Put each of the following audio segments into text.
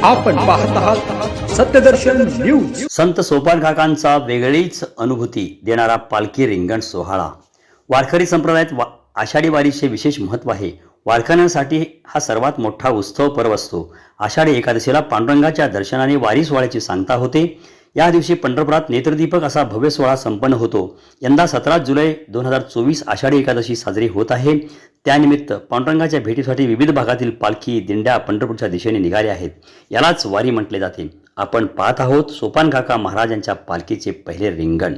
आपण पाहत आहात सत्यदर्शन न्यूज। संत सोपान काकांचा वेगळीच अनुभूती देणारा पालखी रिंगण सोहळा। वारकरी संप्रदायात आषाढी वारीचे विशेष महत्त्व आहे। वारकऱ्यांसाठी हा सर्वात मोठा उत्सव पर्व असतो। आषाढी एकादशीला पांडुरंगाच्या दर्शनाने वारी सोहळ्याची सांगता होते। या दिवशी पंढरपुरात नेत्रदीपक असा भव्य सोहळा संपन्न होतो। यंदा 17 जुलै 2024 आषाढी एकादशी साजरी होत आहे। त्यानिमित्त पांडुरंगाच्या भेटीसाठी विविध भागातील पालखी दिंड्या पंढरपूरच्या दिशेने निघाल्या आहेत। यालाच वारी म्हटले जाते। आपण पाहत आहोत सोपान काका महाराजांच्या पालखीचे पहिले रिंगण।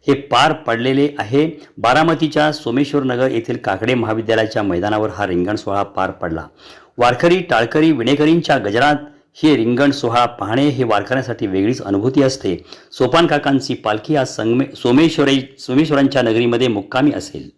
हे पार पडलेले आहे। बारामतीच्या सोमेश्वर नगर येथील काकडे महाविद्यालयाच्या मैदानावर हा रिंगण सोहळा पार पडला। वारकरी टाळकरी विणेकरींच्या गजरात हे रिंगण सोहळा पाहणे हे वारकऱ्यांसाठी वेगळीच अनुभूती असते। सोपान काकांची पालखी आज सोमेश्वरांच्या नगरीमध्ये मुक्कामी असेल।